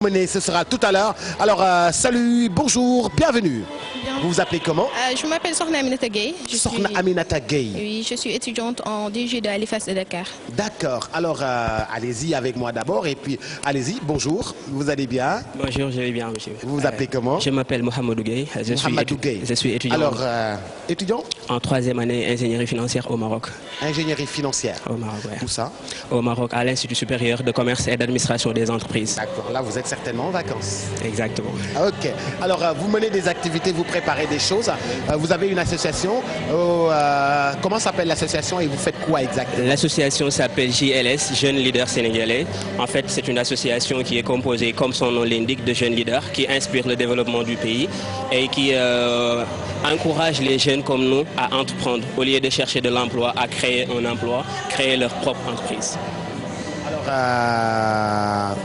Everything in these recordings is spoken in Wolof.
Ce sera tout à l'heure. Alors, salut, bonjour, bienvenue. Bien. Vous vous appelez comment? Je m'appelle Sokhna Aminata Gueye. Sokhna Aminata Gueye. Oui, je suis étudiante en DG de l'IFAS de Dakar. D'accord. Alors, allez-y avec moi d'abord et puis allez-y, bonjour. Vous allez bien? Bonjour, je vais bien, monsieur. Vous vous appelez comment? Je m'appelle Mohamedou Gueye. Je suis étudiant. Alors, étudiant? En troisième année, ingénierie financière au Maroc. Ingénierie financière. Au Maroc, oui. Où ça? Au Maroc, à l'Institut supérieur de commerce et d'administration des entreprises. D'accord. Là, vous êtes certainement en vacances. Exactement. Ok. Alors, vous menez des activités, vous préparez des choses. Vous avez une association. Comment s'appelle l'association et vous faites quoi exactement? L'association s'appelle JLS, Jeunes Leaders Sénégalais. En fait, c'est une association qui est composée, comme son nom l'indique, de jeunes leaders qui inspirent le développement du pays et qui encourage les jeunes comme nous à entreprendre. Au lieu de chercher de l'emploi, à créer un emploi, créer leur propre entreprise. Alors,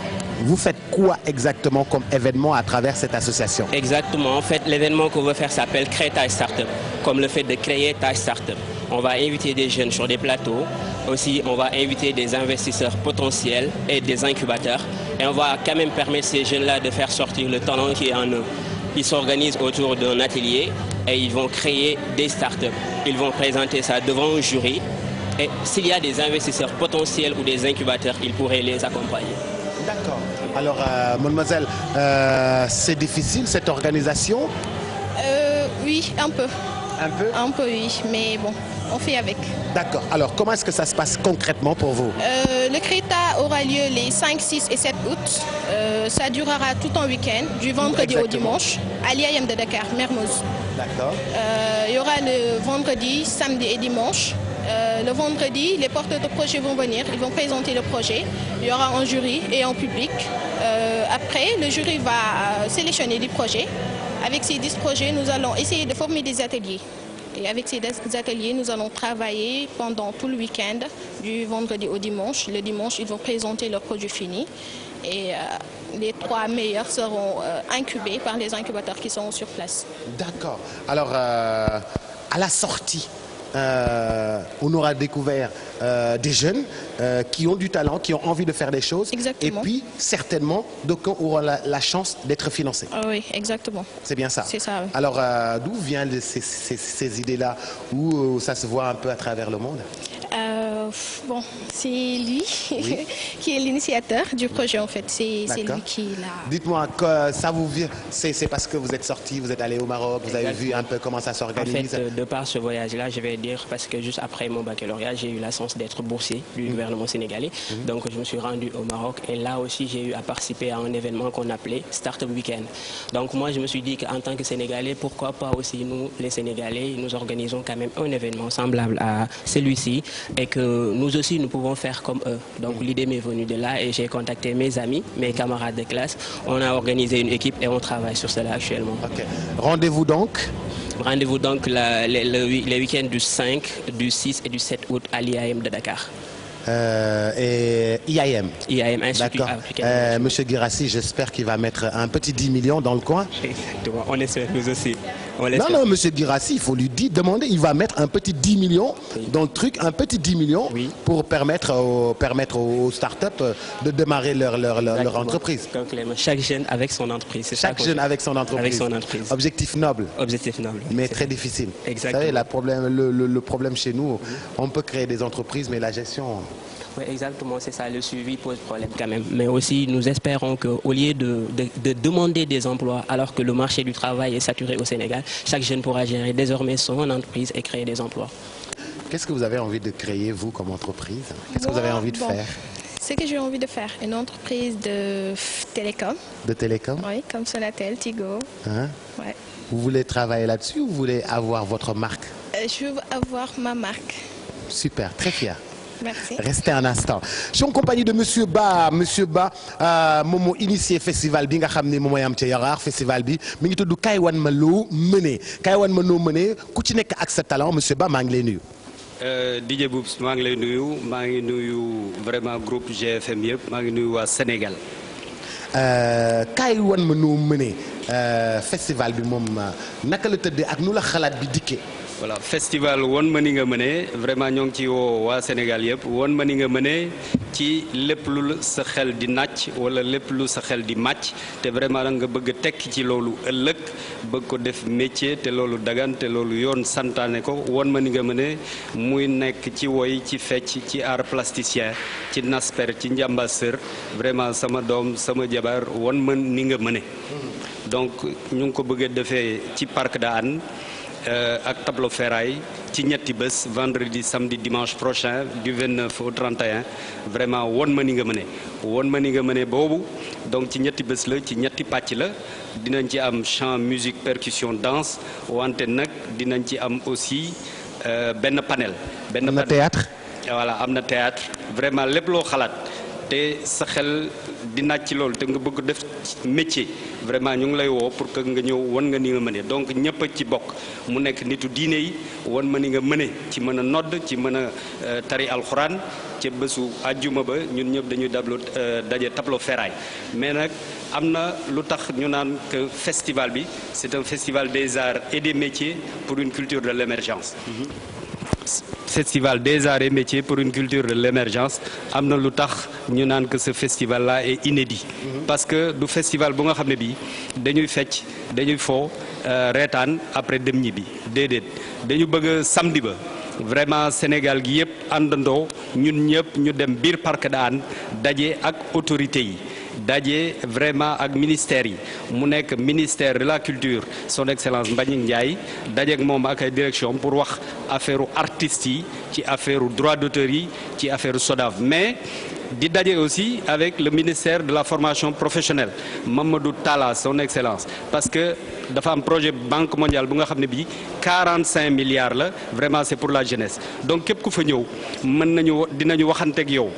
vous faites quoi exactement comme événement à travers cette association? Exactement. En fait, l'événement qu'on veut faire s'appelle Créer ta Startup, comme le fait de créer ta Startup. On va inviter des jeunes sur des plateaux. Aussi, on va inviter des investisseurs potentiels et des incubateurs. Et on va quand même permettre ces jeunes-là de faire sortir le talent qui est en eux. Ils s'organisent autour d'un atelier et ils vont créer des startups. Ils vont présenter ça devant un jury. Et s'il y a des investisseurs potentiels ou des incubateurs, ils pourraient les accompagner. D'accord. Alors, mademoiselle, c'est difficile cette organisation? Oui, un peu. Un peu? Un peu, oui, mais bon, on fait avec. D'accord. Alors, comment est-ce que ça se passe concrètement pour vous? Le CRETA aura lieu les 5, 6 et 7 août. Ça durera tout un week-end, du vendredi au dimanche, à l'IAM de Dakar, Mermoz. D'accord. Il y aura le vendredi, samedi et dimanche. Le vendredi, les porteurs de projet vont venir, ils vont présenter le projet. Il y aura un jury et un public. Après, le jury va sélectionner des projets. Avec ces 10 projets, nous allons essayer de former des ateliers. Et avec ces ateliers, nous allons travailler pendant tout le week-end, du vendredi au dimanche. Le dimanche, ils vont présenter leur produit fini. Et les 3 meilleurs seront incubés par les incubateurs qui sont sur place. D'accord. Alors, à la sortie, on aura découvert des jeunes qui ont du talent, qui ont envie de faire des choses. Exactement. Et puis, certainement, d'aucuns auront la chance d'être financés. Ah oui, exactement. C'est bien ça. C'est ça, oui. Alors, d'où viennent ces idées-là, où ça se voit un peu à travers le monde? Bon, c'est lui Oui. qui est l'initiateur du projet en fait. C'est lui qui l'a. Dites-moi, ça vous vient, c'est parce que vous êtes sorti, vous êtes allé au Maroc, vous avez vu un peu comment ça s'organise? En fait, de par ce voyage-là, je vais dire, parce que juste après mon baccalauréat, j'ai eu la chance d'être boursier du gouvernement sénégalais. Donc, je me suis rendu au Maroc et là aussi, j'ai eu à participer à un événement qu'on appelait Startup Weekend. Donc, moi, je me suis dit qu'en tant que Sénégalais, pourquoi pas aussi nous, les Sénégalais, nous organisons quand même un événement semblable à celui-ci et que nous aussi, nous pouvons faire comme eux. Donc, l'idée m'est venue de là et j'ai contacté mes amis, mes camarades de classe. On a organisé une équipe et on travaille sur cela actuellement. Ok. Rendez-vous donc? Rendez-vous donc les week-ends du 5, du 6 et du 7 août à l'IAM de Dakar. Et IAM. IAM, Institut D'accord. africain. Monsieur Guirassi, j'espère qu'il va mettre un petit 10 millions dans le coin. Exactement, on espère, nous aussi. Non, monsieur Guirassi, il faut lui demander, il va mettre un petit 10 millions dans le truc, un petit 10 millions pour permettre aux startups de démarrer leur entreprise. Donc, chaque jeune avec son entreprise. Chaque jeune avec son entreprise. Avec son entreprise. Objectif noble. Objectif noble. Mais très difficile. Exactement. Vous savez, le problème chez nous, on peut créer des entreprises, mais la gestion... Oui, exactement, c'est ça. Le suivi pose problème quand même. Mais aussi, nous espérons qu'au lieu de demander des emplois, alors que le marché du travail est saturé au Sénégal, chaque jeune pourra gérer désormais son entreprise et créer des emplois. Qu'est-ce que vous avez envie de créer, vous, comme entreprise? Qu'est-ce que vous avez envie de faire? Ce que j'ai envie de faire, une entreprise de télécom. De télécom? Oui, comme Sonatel, Tigo. Hein? Ouais. Vous voulez travailler là-dessus ou vous voulez avoir votre marque? Je veux avoir ma marque. Super, très fier. Merci. Restez un instant. Je suis en compagnie de Monsieur Ba. Monsieur Ba, moom initié festival bi nga xam ne moom mooy am ca Yaraax festival bi mi ngi tudd Kaay Wan Ma Loo Mëne. Kaay Wan Ma Loo Mëne ku ci nekk ak sa talent Monsieur Ba maa ngi lay nuyu. DJ Boubs maa ngi lay nuyu maa ngi nuyu vraiment groupe GFM yëpp maa ngi nuyu waa Sénégal. Kaay Wan Ma Loo Mëne festival bi moom naka la tëddee ak nu la xalaat bi dikkee. Voilà, festival Won Ma Ni Nga Mëne vraiment ñoo ngi ci woo waa Sénégal yëpp Won Ma Ni Nga Mëne ci lépp lu sa xel di nàcc wala lépp lu sa xel di màcc te vraiment nga bëgg a tekki ci loolu ëllëg bëgg ko def métier te loolu dagan te loolu yoon santaane ko won ma ni nga mëne muy nekk ci woy ci fecc ci art plasticien ci nasper ci njàmbasseur vraiment sama doom sama jabar won ma ni nga mëne donc ñu ngi ko bëgg a defee ci parc de Hann ak tableau ferraille ci ñetti bés vendredi samedi dimanche prochain du 29 au 31 vraiment won ma ni nga mëne won ma ni nga mëne boobu donc ci ñetti bés la ci ñetti pàcc la dinañ ci am chant musique percussion danse wante nag dinañ ci am aussi benn panel théâtre voilà am na théâtre vraiment lépp loo xalaat te sa xel di naaj ci loolu te nga bëgg def métier vraiment ñu ngi lay woo pour que nga ñëw wan nga ni nga mëne donc ñëpp a ci bokk mu nekk nitu diine yi wan ma ni nga mëne ci mën a nodd ci mën a tari alxuraan ca bésu àjjuma ba ñun ñëpp dañuy daje tableau ferraille mais nag am na lu tax ñu naan que festival bi c'est un festival des arts et des métiers pour une culture de l'émergence. Festival des arts et métiers pour une culture de l'émergence am na lu tax ñu naan que ce festival là est inédit parce que du festival bu nga xam ne bii dañuy fecc dañuy fo reetaan après dem ñibbi déedéet dañu bëgg samedi ba vraiment Sénégal gi yëpp àndandoo ñun ñëpp ñu dem biir parc de Hann daje ak autorités yi daje vraiment ak ministères yi mu nekk ministère de la culture son excellence Mbagnick Ndiaye daje ak moom ak ay direction pour wax affaire artistes yi ci affaire droit d'auteur yi ci affaire SODAV mais di daje aussi avec le ministère de la formation professionnelle Mamadou Talla son excellence parce que dafa am projet banque mondiale bu nga xam ne bii 45 milliards la vraiment c'est pour la jeunesse donc képp ku fa ñëw dinañu waxanteeg yow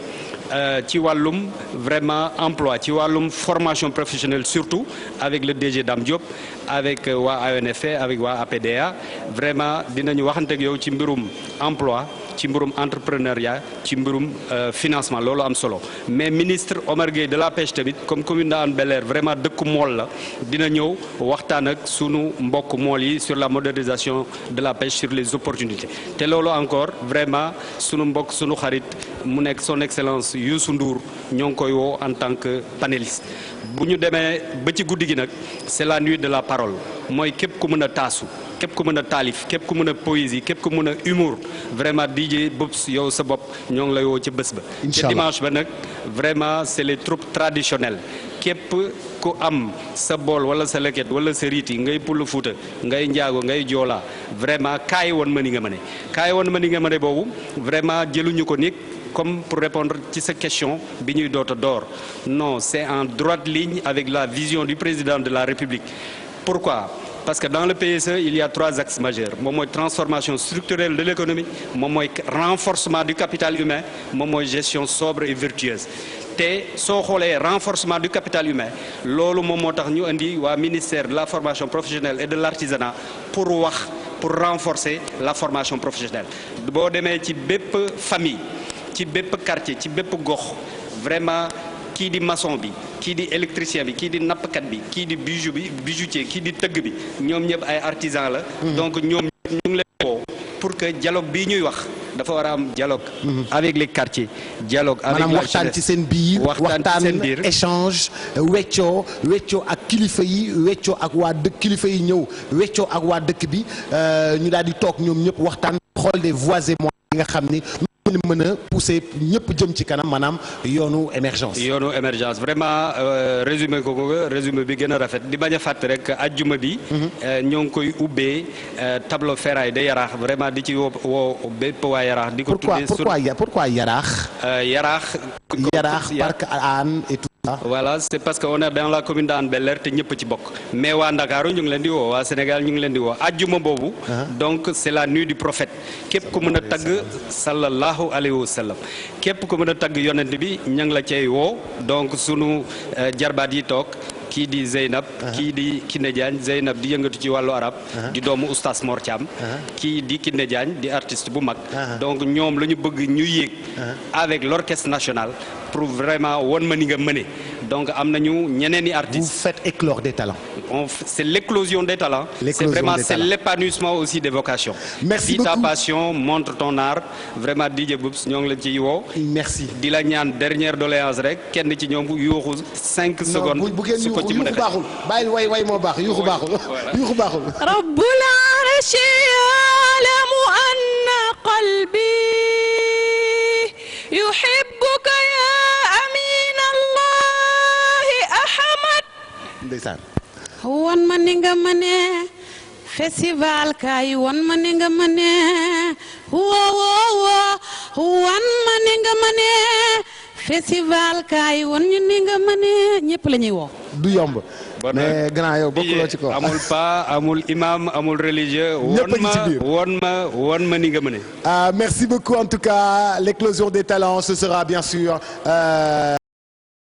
ci wàllum vraiment emploi ci wàllum formation professionnelle surtout avec le DG Dame Diop avec waa ANFP avec waa APDA vraiment dinañu waxanteeg yow ci mbirum emploi ci mbirum entrepreneuriat ci mbirum financement loolu am solo mais ministre Omar Gueye de la pêche tamit comme commune de Hann Bel-Air vraiment dëkku mool la dina ñëw waxtaan ak sunu mbokk mool yi sur la modernisation de la pêche sur les opportunités te loolu encore vraiment sunu mbokk sunu xarit mu nekk son excellence Youssou Ndour ñoo ngi koy woo en tant que panéliste bu ñu demee ba ci guddi gi nag c'est la nuit de la parole mooy képp ku mën a taasu képp ku mën a taalif képp ku mën a poésie képp ku mën a humour vraiment DJ Boubs yow sa bopp ñoo ngi lay woo ca bés ba ca dimanche ba nag vraiment c'est les troupes traditionnelles képp ku am sa bool wala sa leket wala sa riiti ngay Pula Fuuta ngay njaago ngay joolaa vraiment kaay woon ma ni nga mëne kaay woon ma ni nga mëne boobu vraiment jëluñu ko ni comme pour répondre ci sa question bi ñuy doota door non c'est en droite ligne avec la vision du président de la République. Pourquoi? Parce que dans le PSE il y a 3 axes majeurs moom mooy transformation structurelle de l'économie moom mooy renforcement du capital humain moom mooy gestion sobre et vertueuse te soo xoolee renforcement du capital humain loolu moom moo tax ñu indi waa ministère de la formation professionnelle et de l'artisanat pour renforcer la formation professionnelle boo demee ci bépp famille ci bépp quartier ci bépp gox vraiment kii di maçon bi kii di électricien bi kii di nappkat bi kii di bijoutier kii di tëgg bi ñoom ñëpp ay artisans la donc ñoom ñu ngi leen woo pour que dialogue bii ñuy wax dafa war a am dialogue avec les quartiers dialogue avec la jeunesse waxtaan ci seen biir waxtaan échange weccoo ak kilifa yi weccoo ak waa dëkk kilifa yi ñëw weccoo ak waa dëkk bi ñu daal di toog ñoom ñëpp waxtaan xool des voies et moyens yi nga xam ni mën a pousser ñëpp jëm ci kanam maanaam yoonu émergence vraiment résumé bi gën a rafet di bañ a fàtte rek ajjuma bi ñoo ngi koy ubbee tableau ferraille de Yaraax vraiment di ci woo bépp waa Yaraax di ko tuddee pourquoi Yaraax parc Hann et tout ça voilà c'est parce que on est dans la commune de Hann Bel-Air te ñëpp ci bokk mais waa Ndakaaru ñu ngi leen di woo waa Sénégal ñu ngi leen di woo ajjuma boobu donc c'est la nuit du prophète képp ku mën a tagg sallallahu alayhi wa sallam képp ku mën a tagg yonent bi ña ngi la cay woo donc sunu jarbaat yi toog kii di Zeynab kii di Kiné Diagne Zeynab di yëngatu ci wàllu arab di doomu oustaz Mor Thiam kii di Kiné Diagne di artiste bu mag donc ñoom la ñu bëgg ñu yéeg avec l'orchestre national pour vraiment won ma ni nga mëne donc am nañu ñeneen i Vous artistes. faites éclore des talents. C'est l'éclosion des talents. L'éclosion C'est vraiment des c'est talents. l'épanouissement aussi des vocations. Merci Si ta beaucoup. passion montre ton art vraiment DJ Boubs ñoo ngi la ciy woo. Merci. di la ñaan dernière doléance rek kenn ci ñoom yuuxu 5 secondes. bu ngeen su ko ci mën a yuuxu baaxul bàyyil way moo baax yuuxu baaxul yuuxu baaxul. rabbul arshi ya'lamu anna qalbi yuhibbuka ya amin allahi ahmad. ndeysaan. wan ma ni nga mëne festival kaay wan ma ni nga mëne wan ma ni nga mëne festival kaay wan ñu ni nga mëne ñëpp la ñuy woo. du yomb. mais grand yow bokkuloo ci ko. amul pa amul imam amul religieux. ñëpp a ngi ci biir won ma ni nga mëne. Merci beaucoup en tout cas l'éclosion des talents ce sera bien sûr.